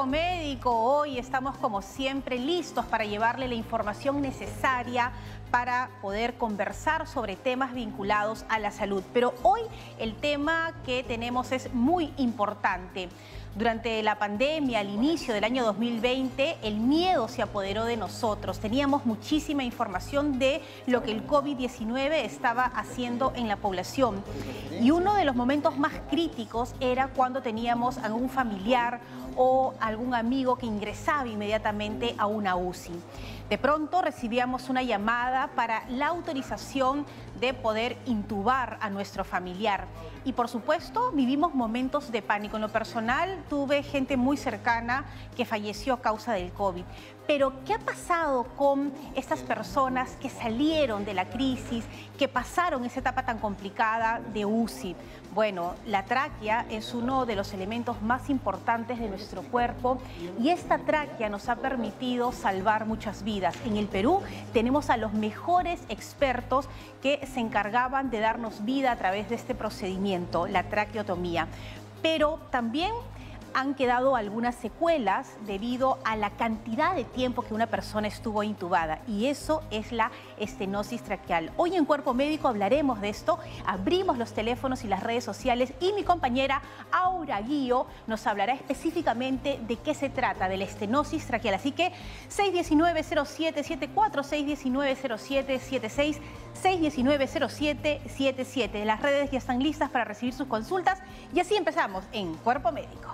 Cuerpo Médico. Hoy estamos como siempre listos para llevarle la información necesaria para poder conversar sobre temas vinculados a la salud. Pero hoy el tema que tenemos es muy importante. Durante la pandemia, al inicio del año 2020, el miedo se apoderó de nosotros. Teníamos muchísima información de lo que el COVID-19 estaba haciendo en la población. Y uno de los momentos más críticos era cuando teníamos algún familiar o algún amigo que ingresaba inmediatamente a una UCI. De pronto recibíamos una llamada para la autorización de poder intubar a nuestro familiar. Y por supuesto vivimos momentos de pánico. En lo personal tuve gente muy cercana que falleció a causa del COVID. Pero ¿qué ha pasado con estas personas que salieron de la crisis, que pasaron esa etapa tan complicada de UCI? Bueno, la tráquea es uno de los elementos más importantes de nuestro cuerpo y esta tráquea nos ha permitido salvar muchas vidas. En el Perú tenemos a los mejores expertos que se encargaban de darnos vida a través de este procedimiento, la traqueotomía. Pero también han quedado algunas secuelas debido a la cantidad de tiempo que una persona estuvo intubada, y eso es la estenosis traqueal. Hoy en Cuerpo Médico hablaremos de esto, abrimos los teléfonos y las redes sociales y mi compañera Aura Guío nos hablará específicamente de qué se trata, de la estenosis traqueal. Así que 619-0774, 619-0776, 619-0777. Las redes ya están listas para recibir sus consultas y así empezamos en Cuerpo Médico.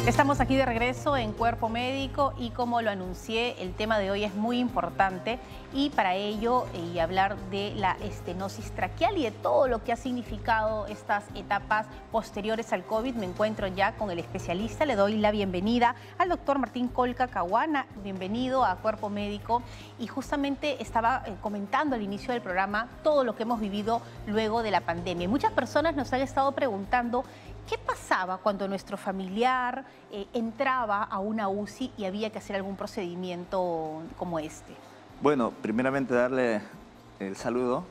Estamos aquí de regreso en Cuerpo Médico y como lo anuncié, el tema de hoy es muy importante y para ello y hablar de la estenosis traqueal y de todo lo que ha significado estas etapas posteriores al COVID, me encuentro ya con el especialista. Le doy la bienvenida al doctor Martín Colca Caguana. Bienvenido a Cuerpo Médico. Y justamente estaba comentando al inicio del programa todo lo que hemos vivido luego de la pandemia. Muchas personas nos han estado preguntando ¿qué pasaba cuando nuestro familiar entraba a una UCI y había que hacer algún procedimiento como este? Bueno, primeramente darle el saludo.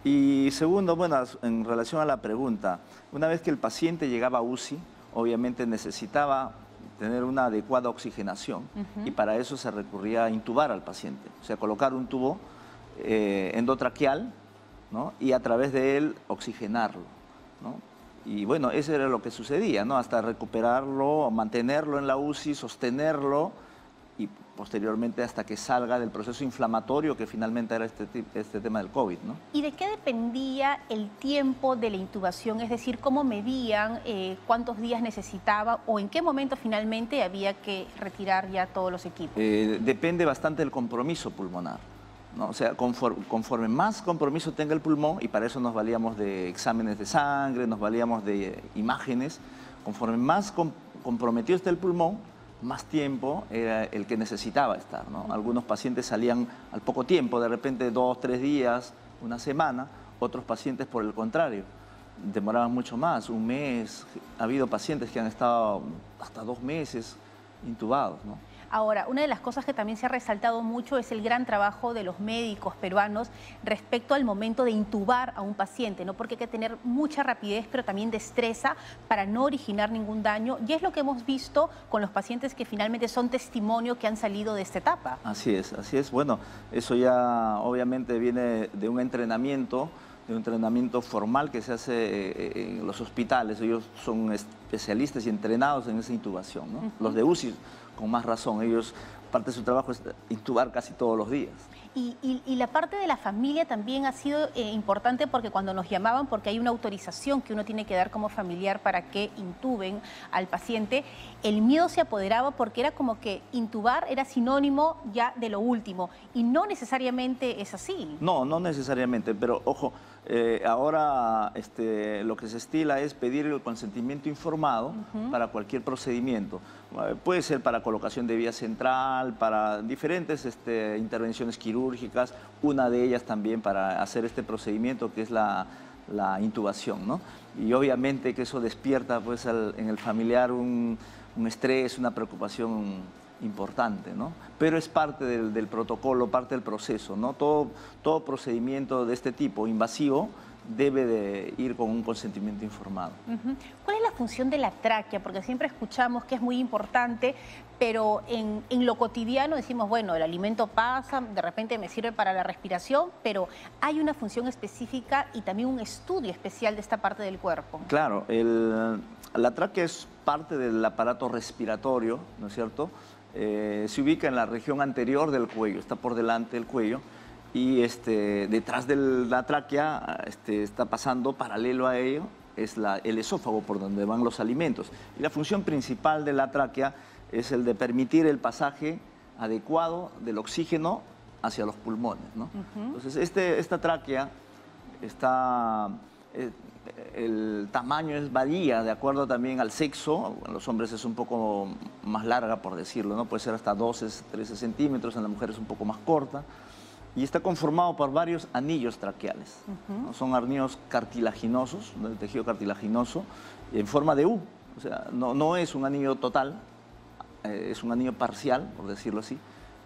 Y segundo, bueno, en relación a la pregunta, una vez que el paciente llegaba a UCI, obviamente necesitaba tener una adecuada oxigenación y para eso se recurría a intubar al paciente, o sea, colocar un tubo endotraqueal, ¿no? Y a través de él oxigenarlo, ¿no? Y bueno, eso era lo que sucedía, ¿no? Hasta recuperarlo, mantenerlo en la UCI, sostenerlo y posteriormente hasta que salga del proceso inflamatorio que finalmente era este tema del COVID, ¿no? ¿Y de qué dependía el tiempo de la intubación? Es decir, ¿cómo medían cuántos días necesitaba o en qué momento finalmente había que retirar ya todos los equipos? Depende bastante del compromiso pulmonar, ¿no? O sea, conforme más compromiso tenga el pulmón, y para eso nos valíamos de exámenes de sangre, nos valíamos de imágenes, conforme más comprometido esté el pulmón, más tiempo era el que necesitaba estar, ¿no? Algunos pacientes salían al poco tiempo, de repente 2, 3 días, una semana, otros pacientes por el contrario, demoraban mucho más, un mes. Ha habido pacientes que han estado hasta 2 meses intubados, ¿no? Ahora, una de las cosas que también se ha resaltado mucho es el gran trabajo de los médicos peruanos respecto al momento de intubar a un paciente, ¿no? Porque hay que tener mucha rapidez, pero también destreza para no originar ningún daño. Y es lo que hemos visto con los pacientes que finalmente son testimonio que han salido de esta etapa. Así es, así es. Bueno, eso ya obviamente viene de un entrenamiento formal que se hace en los hospitales. Ellos son especialistas y entrenados en esa intubación, ¿no? Los de UCI con más razón. Ellos, parte de su trabajo es intubar casi todos los días. Y la parte de la familia también ha sido importante porque cuando nos llamaban, porque hay una autorización que uno tiene que dar como familiar para que intuben al paciente, el miedo se apoderaba porque era como que intubar era sinónimo ya de lo último y no necesariamente es así. No, no necesariamente, pero ojo, ahora lo que se estila es pedir el consentimiento informado para cualquier procedimiento. Puede ser para colocación de vía central, para diferentes intervenciones quirúrgicas, una de ellas también para hacer este procedimiento que es la intubación, ¿no? Y obviamente que eso despierta pues, en el familiar un estrés, una preocupación importante, ¿no? Pero es parte del protocolo, parte del proceso, ¿no? Todo procedimiento de este tipo, invasivo, debe de ir con un consentimiento informado. ¿Cuál es la función de la tráquea? Porque siempre escuchamos que es muy importante, pero en lo cotidiano decimos, bueno, el alimento pasa, de repente me sirve para la respiración, pero hay una función específica y también un estudio especial de esta parte del cuerpo. Claro, la tráquea es parte del aparato respiratorio, ¿no es cierto? Se ubica en la región anterior del cuello, está por delante del cuello, y detrás de la tráquea está pasando paralelo a ello, es el esófago por donde van los alimentos. Y la función principal de la tráquea es el de permitir el pasaje adecuado del oxígeno hacia los pulmones, ¿no? Entonces, esta tráquea está... el tamaño varía de acuerdo también al sexo. En los hombres es un poco más larga, por decirlo, ¿no? Puede ser hasta 12, 13 centímetros, en la mujer es un poco más corta. Y está conformado por varios anillos traqueales, ¿no? Son anillos cartilaginosos, del tejido cartilaginoso, en forma de U. O sea, no es un anillo total, es un anillo parcial, por decirlo así.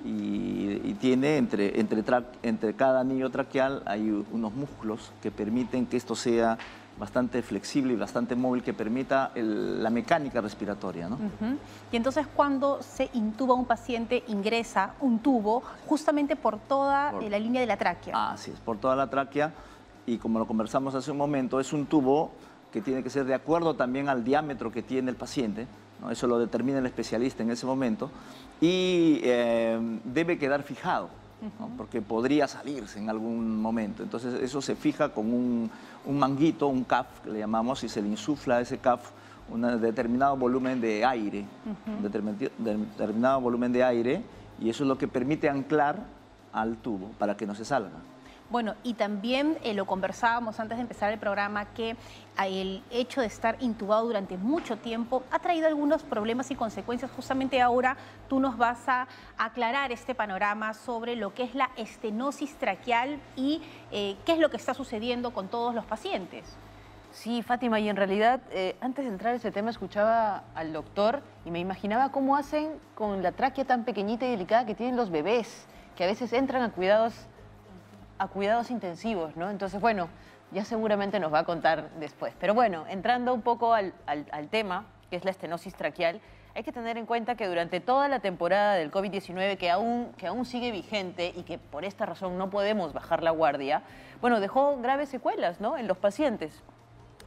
Y tiene entre cada anillo traqueal hay unos músculos que permiten que esto sea bastante flexible y bastante móvil, que permita la mecánica respiratoria, ¿no? Y entonces cuando se intuba un paciente ingresa un tubo justamente por toda la línea de la tráquea. Así es, por toda la tráquea, y como lo conversamos hace un momento, es un tubo que tiene que ser de acuerdo también al diámetro que tiene el paciente, ¿no? Eso lo determina el especialista en ese momento, y debe quedar fijado, ¿no? Porque podría salirse en algún momento. Entonces eso se fija con un manguito, un CAF, que le llamamos, y se le insufla a ese CAF un determinado volumen de aire, determinado volumen de aire, y eso es lo que permite anclar al tubo para que no se salga. Bueno, y también lo conversábamos antes de empezar el programa, que el hecho de estar intubado durante mucho tiempo ha traído algunos problemas y consecuencias. Justamente ahora tú nos vas a aclarar este panorama sobre lo que es la estenosis traqueal y qué es lo que está sucediendo con todos los pacientes. Sí, Fátima, y en realidad, antes de entrar a ese tema, escuchaba al doctor y me imaginaba cómo hacen con la tráquea tan pequeñita y delicada que tienen los bebés, que a veces entran a cuidados intensivos, ¿no? Entonces, bueno, ya seguramente nos va a contar después. Pero bueno, entrando un poco al tema, que es la estenosis traqueal, hay que tener en cuenta que durante toda la temporada del COVID-19, que aún sigue vigente y que por esta razón no podemos bajar la guardia, bueno, dejó graves secuelas, ¿no?, en los pacientes.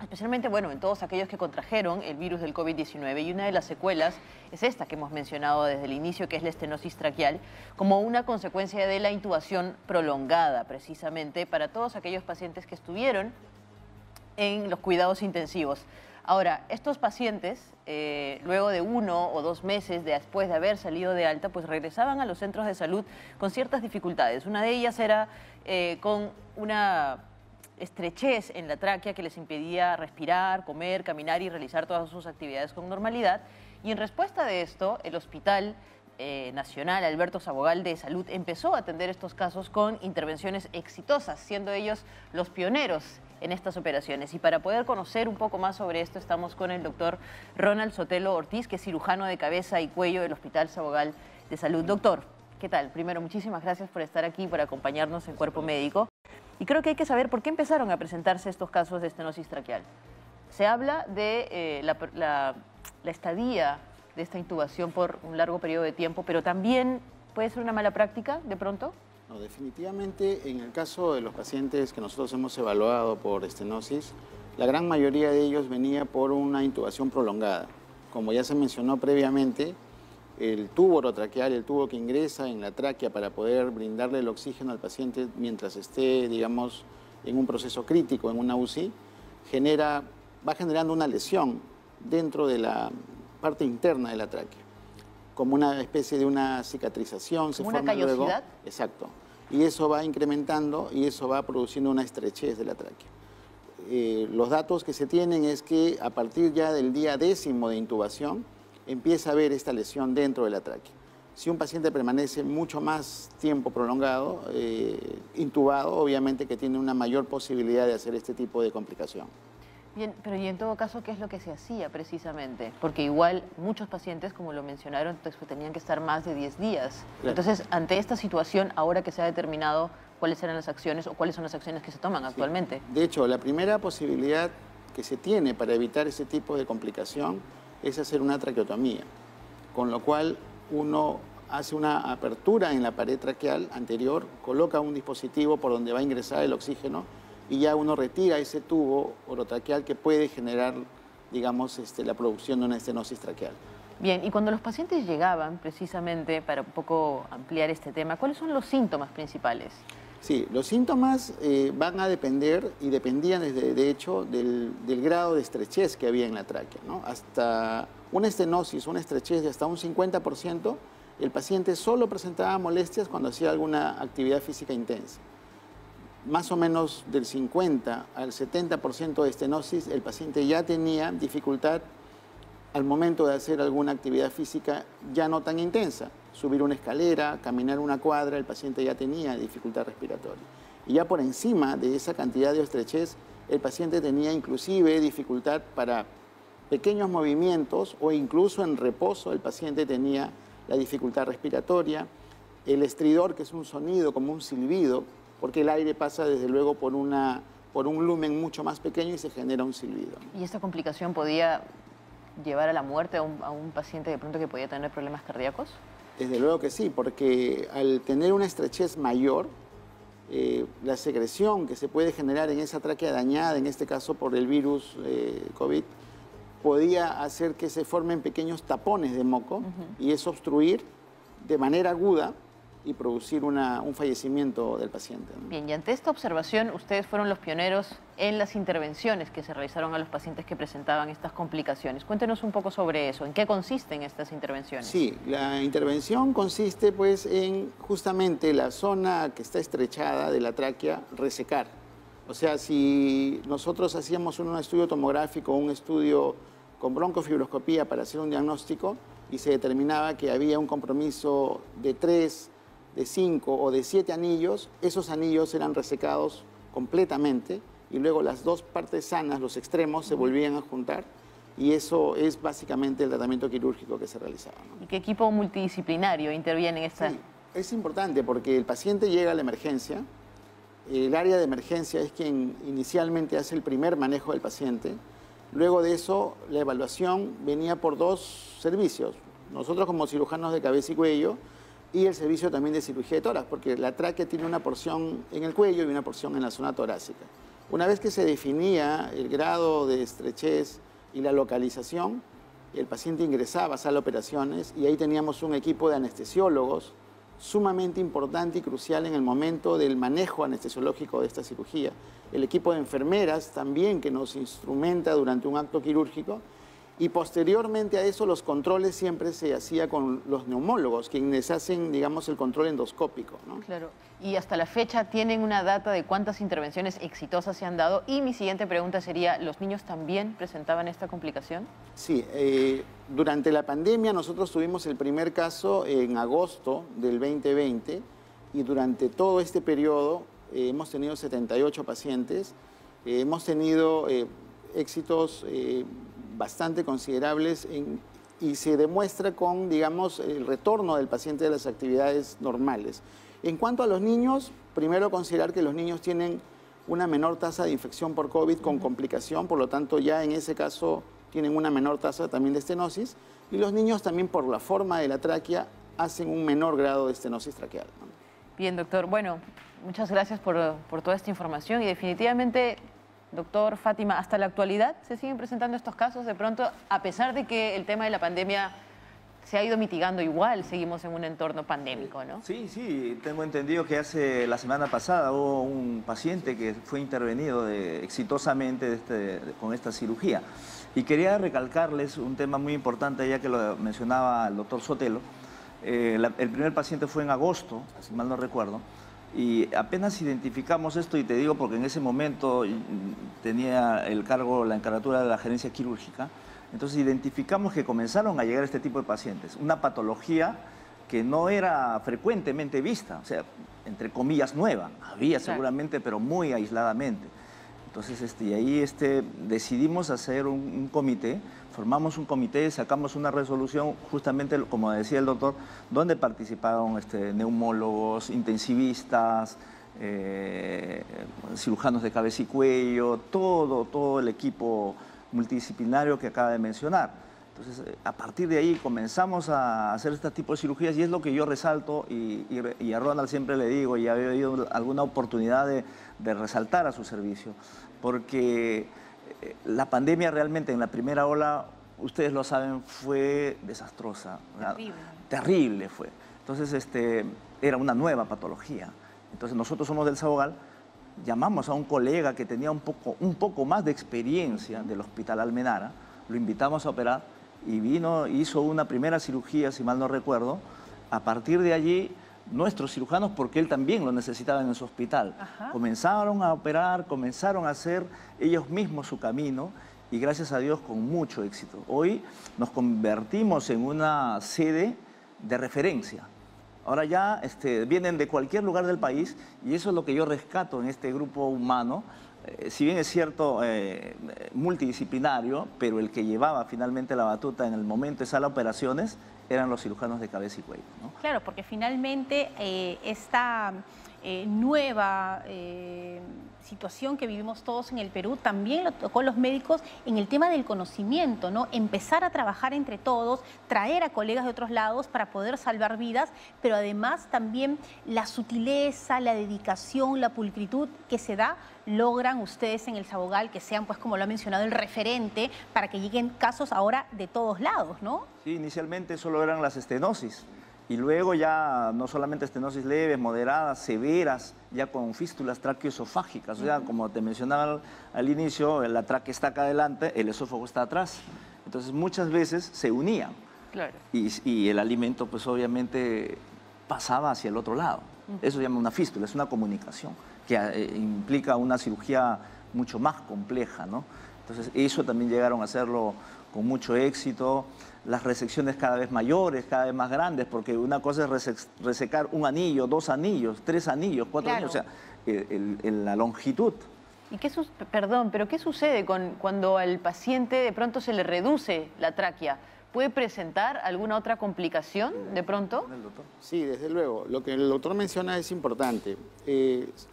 Especialmente, bueno, en todos aquellos que contrajeron el virus del COVID-19. Y una de las secuelas es esta que hemos mencionado desde el inicio, que es la estenosis traqueal, como una consecuencia de la intubación prolongada, precisamente, para todos aquellos pacientes que estuvieron en los cuidados intensivos. Ahora, estos pacientes, luego de 1 o 2 meses después de haber salido de alta, pues regresaban a los centros de salud con ciertas dificultades. Una de ellas era con una estrechez en la tráquea que les impedía respirar, comer, caminar y realizar todas sus actividades con normalidad. Y en respuesta de esto, el Hospital Nacional Alberto Sabogal de Salud empezó a atender estos casos con intervenciones exitosas, siendo ellos los pioneros en estas operaciones. Y para poder conocer un poco más sobre esto, estamos con el doctor Ronald Sotelo Ortiz, que es cirujano de cabeza y cuello del Hospital Sabogal de Salud. Doctor, ¿qué tal? Primero, muchísimas gracias por estar aquí, por acompañarnos en Cuerpo Médico. Y creo que hay que saber por qué empezaron a presentarse estos casos de estenosis traqueal. Se habla de la estadía de esta intubación por un largo periodo de tiempo, pero también puede ser una mala práctica de pronto. No, definitivamente en el caso de los pacientes que nosotros hemos evaluado por estenosis, la gran mayoría de ellos venía por una intubación prolongada. Como ya se mencionó previamente, el tubo orotraqueal, el tubo que ingresa en la tráquea para poder brindarle el oxígeno al paciente mientras esté, digamos, en un proceso crítico, en una UCI, va generando una lesión dentro de la parte interna de la tráquea, como una especie de una cicatrización. ¿Como una callosidad? Luego, exacto. Y eso va incrementando y eso va produciendo una estrechez de la tráquea. Los datos que se tienen es que a partir ya del día 10º de intubación empieza a haber esta lesión dentro de la tráquea. Si un paciente permanece mucho más tiempo prolongado, intubado, obviamente que tiene una mayor posibilidad de hacer este tipo de complicación. Bien, pero y en todo caso, ¿qué es lo que se hacía precisamente? Porque igual muchos pacientes, como lo mencionaron, pues, tenían que estar más de 10 días. Claro. Entonces, ante esta situación, ahora que se ha determinado cuáles eran las acciones o cuáles son las acciones que se toman actualmente. Sí. De hecho, la primera posibilidad que se tiene para evitar ese tipo de complicación es hacer una traqueotomía, con lo cual uno hace una apertura en la pared traqueal anterior, coloca un dispositivo por donde va a ingresar el oxígeno y ya uno retira ese tubo orotraqueal que puede generar, digamos, la producción de una estenosis traqueal. Bien, y cuando los pacientes llegaban, precisamente, para un poco ampliar este tema, ¿cuáles son los síntomas principales? Sí, los síntomas van a depender y dependían, de hecho, del grado de estrechez que había en la tráquea, ¿no? Hasta una estenosis, una estrechez de hasta un 50%, el paciente solo presentaba molestias cuando hacía alguna actividad física intensa. Más o menos del 50 al 70% de estenosis, el paciente ya tenía dificultad al momento de hacer alguna actividad física ya no tan intensa. Subir una escalera, caminar una cuadra, el paciente ya tenía dificultad respiratoria. Y ya por encima de esa cantidad de estrechez, el paciente tenía inclusive dificultad para pequeños movimientos o incluso en reposo el paciente tenía la dificultad respiratoria, el estridor, que es un sonido como un silbido, porque el aire pasa desde luego por un lumen mucho más pequeño y se genera un silbido. ¿Y esta complicación podía llevar a la muerte a un paciente de pronto que podía tener problemas cardíacos? Desde luego que sí, porque al tener una estrechez mayor, la secreción que se puede generar en esa tráquea dañada, en este caso por el virus COVID, podía hacer que se formen pequeños tapones de moco y eso obstruir de manera aguda y producir un fallecimiento del paciente, ¿no? Bien, y ante esta observación, ustedes fueron los pioneros en las intervenciones que se realizaron a los pacientes que presentaban estas complicaciones. Cuéntenos un poco sobre eso, ¿en qué consisten estas intervenciones? Sí, la intervención consiste pues en justamente la zona que está estrechada de la tráquea, resecar. O sea, si nosotros hacíamos un estudio tomográfico, un estudio con broncofibroscopía para hacer un diagnóstico y se determinaba que había un compromiso de 3, de 5 o de 7 anillos, esos anillos eran resecados completamente y luego las dos partes sanas, los extremos, se volvían a juntar y eso es básicamente el tratamiento quirúrgico que se realizaba, ¿no? ¿Y qué equipo multidisciplinario interviene en esta? Sí, es importante porque el paciente llega a la emergencia, el área de emergencia es quien inicialmente hace el primer manejo del paciente, luego de eso la evaluación venía por dos servicios, nosotros como cirujanos de cabeza y cuello, y el servicio también de cirugía de tórax, porque la tráquea tiene una porción en el cuello y una porción en la zona torácica. Una vez que se definía el grado de estrechez y la localización, el paciente ingresaba a sala de operaciones y ahí teníamos un equipo de anestesiólogos sumamente importante y crucial en el momento del manejo anestesiológico de esta cirugía. El equipo de enfermeras también que nos instrumenta durante un acto quirúrgico. Y posteriormente a eso los controles siempre se hacía con los neumólogos, quienes hacen, digamos, el control endoscópico, ¿no? Claro. Y hasta la fecha tienen una data de cuántas intervenciones exitosas se han dado. Y mi siguiente pregunta sería, ¿los niños también presentaban esta complicación? Sí, durante la pandemia nosotros tuvimos el primer caso en agosto del 2020 y durante todo este periodo hemos tenido 78 pacientes, hemos tenido éxitos bastante considerables y se demuestra con, digamos, el retorno del paciente de las actividades normales. En cuanto a los niños, primero considerar que los niños tienen una menor tasa de infección por COVID con complicación, por lo tanto ya en ese caso tienen una menor tasa también de estenosis y los niños también por la forma de la tráquea hacen un menor grado de estenosis traqueal, ¿no? Bien, doctor. Bueno, muchas gracias por toda esta información y definitivamente... Doctor Fátima, hasta la actualidad se siguen presentando estos casos de pronto, a pesar de que el tema de la pandemia se ha ido mitigando igual, seguimos en un entorno pandémico, ¿no? Sí, sí, tengo entendido que la semana pasada hubo un paciente que fue intervenido exitosamente con esta cirugía. Y quería recalcarles un tema muy importante, ya que lo mencionaba el doctor Sotelo. El primer paciente fue en agosto, si mal no recuerdo, y apenas identificamos esto, y te digo porque en ese momento tenía la encargatura de la gerencia quirúrgica. Entonces identificamos que comenzaron a llegar este tipo de pacientes, una patología que no era frecuentemente vista, o sea, entre comillas nueva, había seguramente, pero muy aisladamente. Entonces, y ahí decidimos hacer un comité, formamos un comité, sacamos una resolución, justamente como decía el doctor, donde participaron neumólogos, intensivistas, cirujanos de cabeza y cuello, todo el equipo multidisciplinario que acaba de mencionar. Entonces, a partir de ahí comenzamos a hacer este tipo de cirugías, y es lo que yo resalto, y a Ronald siempre le digo, y había habido alguna oportunidad de resaltar a su servicio, porque la pandemia realmente en la primera ola, ustedes lo saben, fue desastrosa. Terrible. Terrible fue. Entonces, era una nueva patología. Entonces, nosotros somos del Sabogal, llamamos a un colega que tenía un poco más de experiencia del Hospital Almenara, lo invitamos a operar y hizo una primera cirugía, si mal no recuerdo. A partir de allí, nuestros cirujanos, porque él también lo necesitaba en su hospital, comenzaron a operar, comenzaron a hacer ellos mismos su camino, y gracias a Dios con mucho éxito. Hoy nos convertimos en una sede de referencia. Ahora ya vienen de cualquier lugar del país, y eso es lo que yo rescato en este grupo humano. Si bien es cierto, multidisciplinario, pero el que llevaba finalmente la batuta en el momento de sala de operaciones eran los cirujanos de cabeza y cuello, ¿no? Claro, porque finalmente esta nueva situación que vivimos todos en el Perú también lo tocó los médicos en el tema del conocimiento, ¿no? Empezar a trabajar entre todos, traer a colegas de otros lados para poder salvar vidas, pero además también la sutileza, la dedicación, la pulcritud que se da, logran ustedes en el Sabogal que sean, pues como lo ha mencionado, el referente para que lleguen casos ahora de todos lados, ¿no? Sí, inicialmente solo eran las estenosis, y luego ya no solamente estenosis leves, moderadas, severas, ya con fístulas traqueoesofágicas. O sea, como te mencionaba al inicio, la tráquea está acá adelante, el esófago está atrás. Entonces muchas veces se unían. Claro. Y el alimento pues obviamente pasaba hacia el otro lado. Eso se llama una fístula, es una comunicación que implica una cirugía mucho más compleja, ¿no? Entonces eso también llegaron a hacerlo con mucho éxito. Las resecciones cada vez mayores, cada vez más grandes, porque una cosa es resecar un anillo, 2 anillos, 3 anillos, 4 anillos, o sea, la longitud. ¿Y perdón, pero qué sucede cuando al paciente de pronto se le reduce la tráquea? ¿Puede presentar alguna otra complicación de pronto? Sí, desde luego. Lo que el doctor menciona es importante.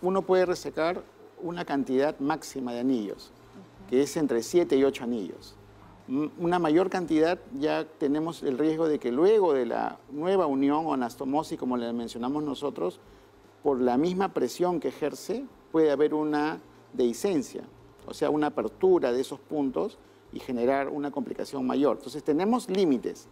Uno puede resecar una cantidad máxima de anillos, que es entre 7 y 8 anillos. Una mayor cantidad, ya tenemos el riesgo de que luego de la nueva unión o anastomosis, como le mencionamos nosotros, por la misma presión que ejerce, puede haber una dehiscencia, o sea, una apertura de esos puntos y generar una complicación mayor. Entonces tenemos límites,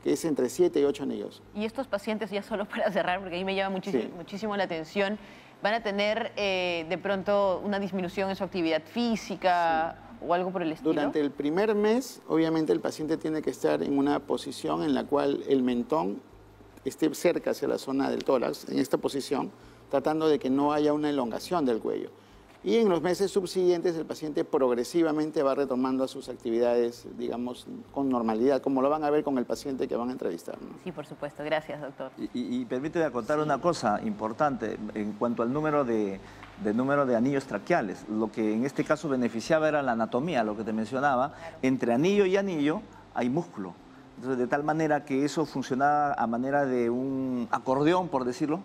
que es entre 7 y 8 anillos. Y estos pacientes, ya solo para cerrar, porque a mí me llama muchísimo la atención, ¿van a tener de pronto una disminución en su actividad física o algo por el estilo? Durante el primer mes, obviamente el paciente tiene que estar en una posición en la cual el mentón esté cerca hacia la zona del tórax, en esta posición, tratando de que no haya una elongación del cuello. Y en los meses subsiguientes el paciente progresivamente va retomando a sus actividades, digamos, con normalidad, como lo van a ver con el paciente que van a entrevistar, ¿no? Sí, por supuesto. Gracias, doctor. Y permíteme contar una cosa importante en cuanto al número de anillos traqueales. Lo que en este caso beneficiaba era la anatomía, lo que te mencionaba. Entre anillo y anillo hay músculo. Entonces, de tal manera que eso funcionaba a manera de un acordeón, por decirlo,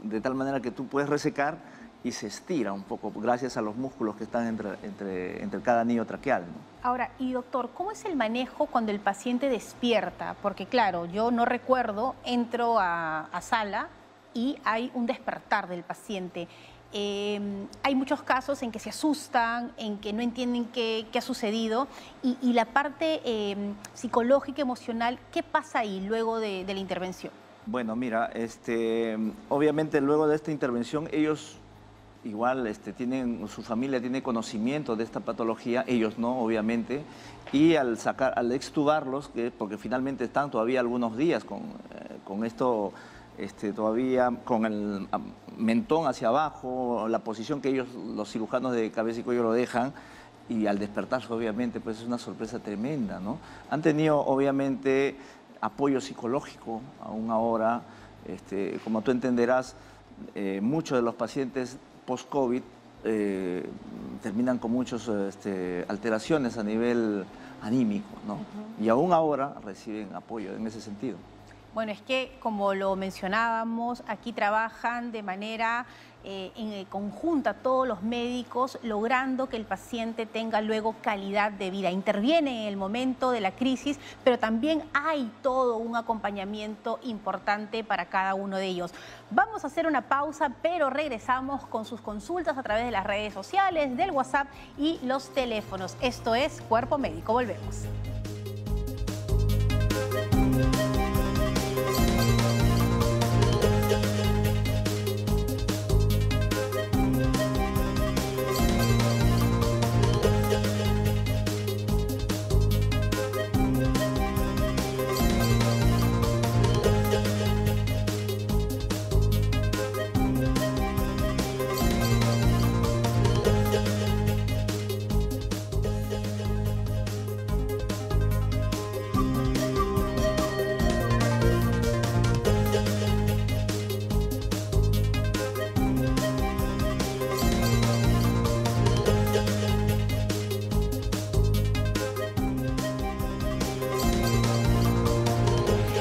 de tal manera que tú puedes resecar y se estira un poco gracias a los músculos que están entre cada anillo traqueal, ¿no? Ahora, y doctor, ¿cómo es el manejo cuando el paciente despierta? Porque claro, yo no recuerdo, entro a sala y hay un despertar del paciente. hay muchos casos en que se asustan, en que no entienden qué ha sucedido y la parte psicológica, emocional, ¿qué pasa ahí luego de la intervención? Bueno, mira, obviamente luego de esta intervención ellos igual su familia tiene conocimiento de esta patología, ellos no, obviamente, y al extubarlos, porque finalmente están todavía algunos días con esto, todavía con el mentón hacia abajo, la posición que ellos, los cirujanos de cabeza y cuello, lo dejan, y al despertarse, obviamente, pues es una sorpresa tremenda, ¿no? Han tenido, obviamente, apoyo psicológico aún ahora. Como tú entenderás, muchos de los pacientes post-COVID terminan con muchas alteraciones a nivel anímico, ¿no? Y aún ahora reciben apoyo en ese sentido. Bueno, es que como lo mencionábamos, aquí trabajan de manera conjunta todos los médicos, logrando que el paciente tenga luego calidad de vida. Interviene en el momento de la crisis, pero también hay todo un acompañamiento importante para cada uno de ellos. Vamos a hacer una pausa, pero regresamos con sus consultas a través de las redes sociales, del WhatsApp y los teléfonos. Esto es Cuerpo Médico. Volvemos.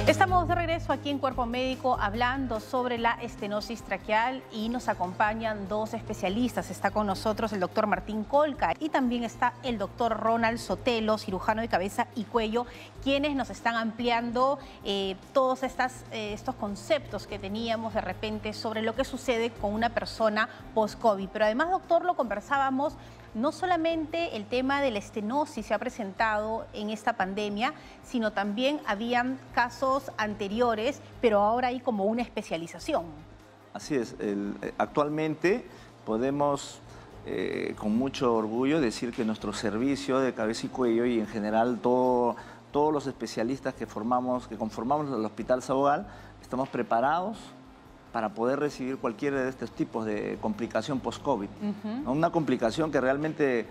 Estamos de regreso aquí en Cuerpo Médico hablando sobre la estenosis traqueal y nos acompañan dos especialistas. Está con nosotros el doctor Martín Colca y también está el doctor Ronald Sotelo, cirujano de cabeza y cuello, quienes nos están ampliando todos estos conceptos que teníamos de repente sobre lo que sucede con una persona post-COVID. Pero además, doctor, lo conversábamos, no solamente el tema de la estenosis se ha presentado en esta pandemia, sino también habían casos anteriores, pero ahora hay como una especialización. Así es. Actualmente podemos con mucho orgullo decir que nuestro servicio de cabeza y cuello y en general todos los especialistas que conformamos el Hospital Sabogal, estamos preparados para poder recibir cualquiera de estos tipos de complicación post-COVID. ¿No? Una complicación que realmente,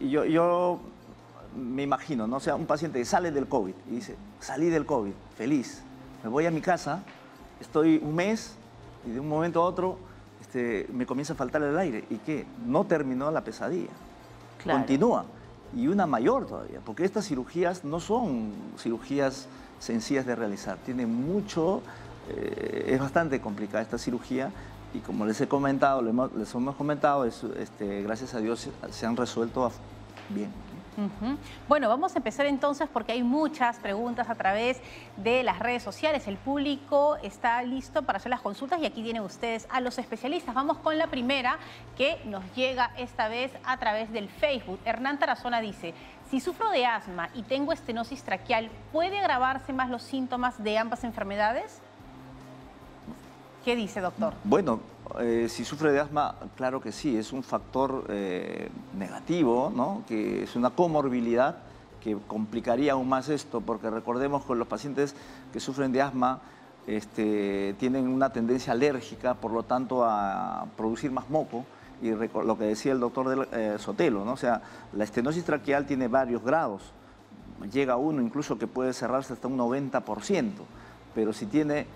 yo me imagino, ¿no? O sea, un paciente que sale del COVID y dice, salí del COVID, feliz, me voy a mi casa, estoy un mes y de un momento a otro me comienza a faltar el aire. ¿Y qué? No terminó la pesadilla, claro. Continúa. Y una mayor todavía, porque estas cirugías no son cirugías sencillas de realizar, tienen mucho... es bastante complicada esta cirugía y como les he comentado, les hemos comentado, gracias a Dios se han resuelto bien. Bueno, vamos a empezar entonces porque hay muchas preguntas a través de las redes sociales. El público está listo para hacer las consultas y aquí tienen ustedes a los especialistas. Vamos con la primera que nos llega esta vez a través del Facebook. Hernán Tarazona dice, si sufro de asma y tengo estenosis traqueal, ¿puede agravarse más los síntomas de ambas enfermedades? ¿Qué dice, doctor? Bueno, si sufre de asma, claro que sí, es un factor negativo, ¿no? Que es una comorbilidad que complicaría aún más esto, porque recordemos que los pacientes que sufren de asma tienen una tendencia alérgica, por lo tanto, a producir más moco, y lo que decía el doctor Sotelo, ¿no? O sea, la estenosis traqueal tiene varios grados, llega a uno incluso que puede cerrarse hasta un 90%, pero si tiene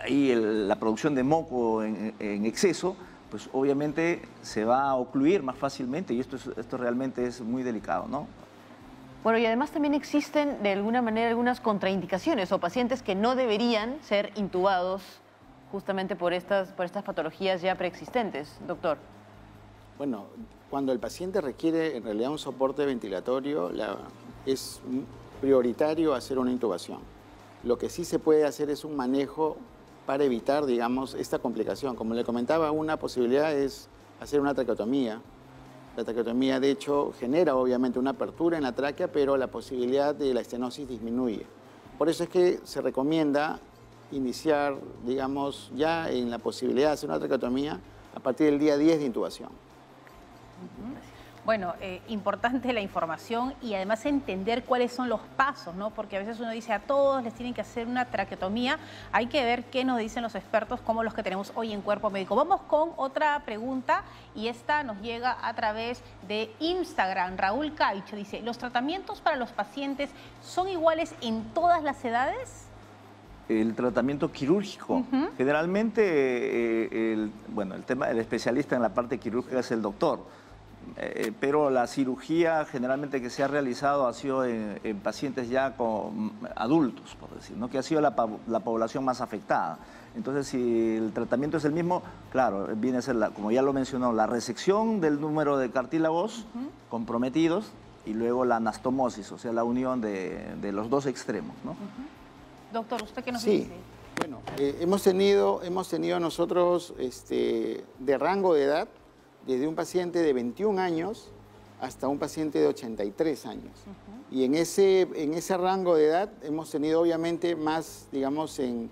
ahí la producción de moco en exceso, pues obviamente se va a ocluir más fácilmente y esto realmente es muy delicado, ¿no? Bueno, y además también existen de alguna manera algunas contraindicaciones o pacientes que no deberían ser intubados justamente por estas patologías ya preexistentes, doctor. Bueno, cuando el paciente requiere en realidad un soporte ventilatorio, es prioritario hacer una intubación. Lo que sí se puede hacer es un manejo para evitar, digamos, esta complicación. Como le comentaba, una posibilidad es hacer una traqueotomía. La traqueotomía, de hecho, genera obviamente una apertura en la tráquea, pero la posibilidad de la estenosis disminuye. Por eso es que se recomienda iniciar, digamos, ya en la posibilidad de hacer una traqueotomía a partir del día 10 de intubación. Bueno, importante la información y además entender cuáles son los pasos, ¿no? Porque a veces uno dice a todos les tienen que hacer una traqueotomía. Hay que ver qué nos dicen los expertos como los que tenemos hoy en Cuerpo Médico. Vamos con otra pregunta y esta nos llega a través de Instagram. Raúl Caicho dice, ¿los tratamientos para los pacientes son iguales en todas las edades? El tratamiento quirúrgico. Generalmente, el especialista en la parte quirúrgica es el doctor. Pero la cirugía generalmente que se ha realizado ha sido en pacientes ya adultos, por decir, ¿no? Que ha sido la población más afectada. Entonces, si el tratamiento es el mismo, claro, viene a ser, como ya lo mencionó, la resección del número de cartílagos comprometidos y luego la anastomosis, o sea, la unión de los dos extremos, ¿no? Doctor, ¿usted qué nos Sí. dice? Bueno, hemos tenido nosotros de rango de edad, desde un paciente de 21 años hasta un paciente de 83 años. Y en ese rango de edad hemos tenido obviamente más, digamos, en